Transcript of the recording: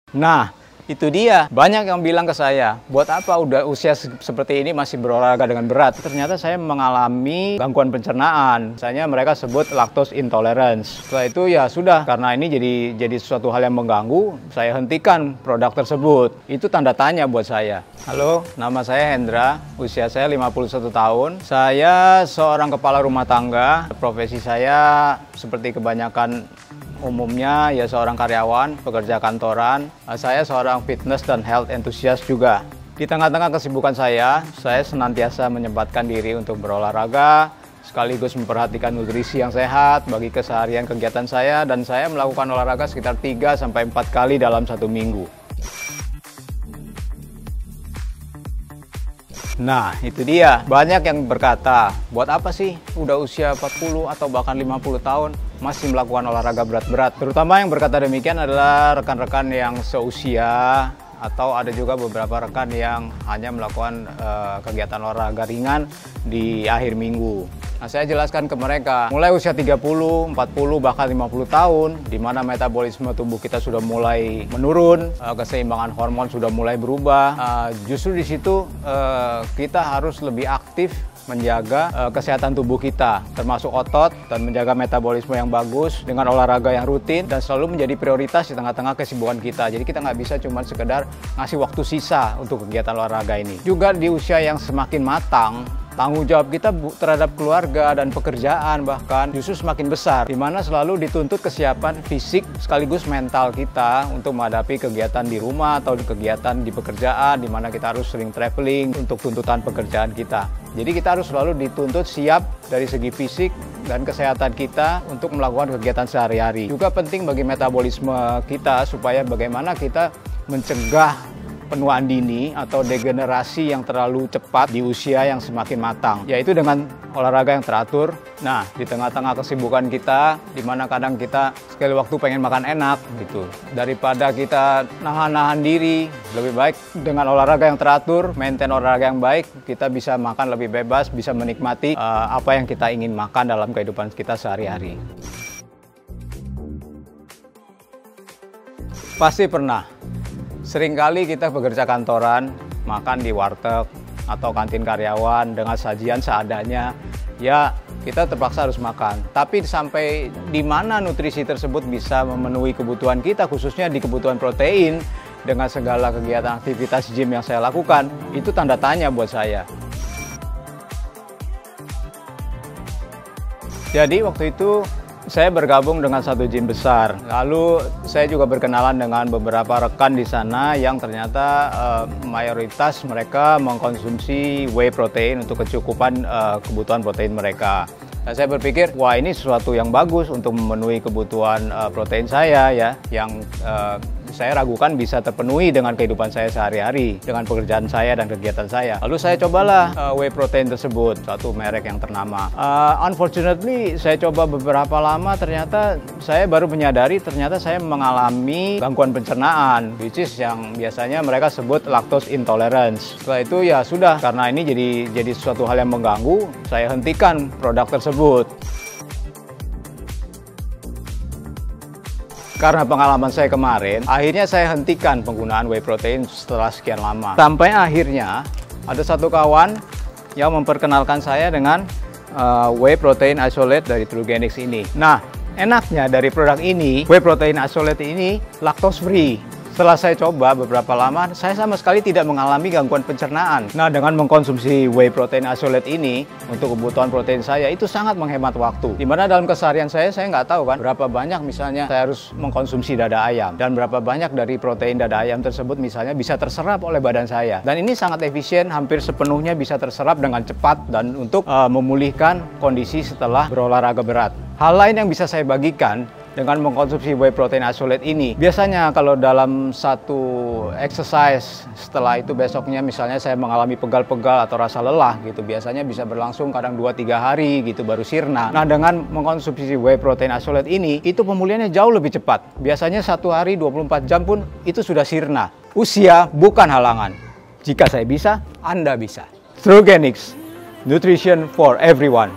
Nah, itu dia. Banyak yang bilang ke saya, buat apa udah usia seperti ini masih berolahraga dengan berat? Ternyata saya mengalami gangguan pencernaan. Misalnya mereka sebut lactose intolerance. Setelah itu ya sudah, karena ini jadi sesuatu hal yang mengganggu, saya hentikan produk tersebut. Itu tanda tanya buat saya. Halo, nama saya Hendra, usia saya 51 tahun. Saya seorang kepala rumah tangga. Profesi saya seperti kebanyakan umumnya ya seorang karyawan, pekerja kantoran. Saya seorang fitness dan health enthusiast juga. Di tengah-tengah kesibukan saya senantiasa menyempatkan diri untuk berolahraga, sekaligus memperhatikan nutrisi yang sehat bagi keseharian kegiatan saya, dan saya melakukan olahraga sekitar 3-4 kali dalam satu minggu. Nah, itu dia. Banyak yang berkata, buat apa sih udah usia 40 atau bahkan 50 tahun masih melakukan olahraga berat-berat? Terutama yang berkata demikian adalah rekan-rekan yang seusia, atau ada juga beberapa rekan yang hanya melakukan kegiatan olahraga ringan di akhir minggu. Nah, saya jelaskan ke mereka, mulai usia 30, 40, bahkan 50 tahun, di mana metabolisme tubuh kita sudah mulai menurun, keseimbangan hormon sudah mulai berubah. Justru di situ kita harus lebih aktif menjaga kesehatan tubuh kita, termasuk otot, dan menjaga metabolisme yang bagus dengan olahraga yang rutin, dan selalu menjadi prioritas di tengah-tengah kesibukan kita. Jadi kita nggak bisa cuma sekedar ngasih waktu sisa untuk kegiatan olahraga ini. Juga di usia yang semakin matang, tanggung jawab kita terhadap keluarga dan pekerjaan bahkan justru semakin besar, di mana selalu dituntut kesiapan fisik sekaligus mental kita untuk menghadapi kegiatan di rumah atau kegiatan di pekerjaan, di mana kita harus sering traveling untuk tuntutan pekerjaan kita. Jadi kita harus selalu dituntut siap dari segi fisik dan kesehatan kita untuk melakukan kegiatan sehari-hari. Juga penting bagi metabolisme kita supaya bagaimana kita mencegah penuaan dini atau degenerasi yang terlalu cepat di usia yang semakin matang, yaitu dengan olahraga yang teratur. Nah, di tengah-tengah kesibukan kita, di mana kadang kita sekali waktu pengen makan enak gitu, daripada kita nahan-nahan diri, lebih baik dengan olahraga yang teratur, maintain olahraga yang baik, kita bisa makan lebih bebas, bisa menikmati apa yang kita ingin makan dalam kehidupan kita sehari-hari. Pasti pernah. Seringkali kita bekerja kantoran, makan di warteg atau kantin karyawan dengan sajian seadanya. Ya, kita terpaksa harus makan. Tapi sampai di mana nutrisi tersebut bisa memenuhi kebutuhan kita, khususnya di kebutuhan protein, dengan segala kegiatan aktivitas gym yang saya lakukan, itu tanda tanya buat saya. Jadi waktu itu saya bergabung dengan satu gym besar. Lalu saya juga berkenalan dengan beberapa rekan di sana yang ternyata mayoritas mereka mengkonsumsi whey protein untuk kecukupan kebutuhan protein mereka. Dan saya berpikir, wah ini sesuatu yang bagus untuk memenuhi kebutuhan protein saya ya, yang saya ragukan bisa terpenuhi dengan kehidupan saya sehari-hari, dengan pekerjaan saya dan kegiatan saya. Lalu saya cobalah whey protein tersebut, satu merek yang ternama. Unfortunately, saya coba beberapa lama, ternyata saya baru menyadari ternyata saya mengalami gangguan pencernaan, which is yang biasanya mereka sebut lactose intolerance. Setelah itu ya sudah, karena ini jadi sesuatu hal yang mengganggu, saya hentikan produk tersebut. Karena pengalaman saya kemarin, akhirnya saya hentikan penggunaan whey protein setelah sekian lama. Sampai akhirnya ada satu kawan yang memperkenalkan saya dengan whey protein isolate dari Trugenix ini. Nah, enaknya dari produk ini, whey protein isolate ini lactose free. Setelah saya coba beberapa lama, saya sama sekali tidak mengalami gangguan pencernaan. Nah, dengan mengkonsumsi whey protein isolate ini untuk kebutuhan protein saya, itu sangat menghemat waktu. Dimana dalam keseharian saya nggak tahu kan berapa banyak misalnya saya harus mengkonsumsi dada ayam, dan berapa banyak dari protein dada ayam tersebut misalnya bisa terserap oleh badan saya. Dan ini sangat efisien, hampir sepenuhnya bisa terserap dengan cepat dan untuk memulihkan kondisi setelah berolahraga berat. Hal lain yang bisa saya bagikan dengan mengkonsumsi whey protein isolate ini, biasanya kalau dalam satu exercise setelah itu besoknya misalnya saya mengalami pegal-pegal atau rasa lelah gitu, biasanya bisa berlangsung kadang 2-3 hari gitu baru sirna. Nah, dengan mengkonsumsi whey protein isolate ini, itu pemulihannya jauh lebih cepat. Biasanya 1 hari 24 jam pun itu sudah sirna. Usia bukan halangan. Jika saya bisa, Anda bisa. Trugenix, nutrition for everyone.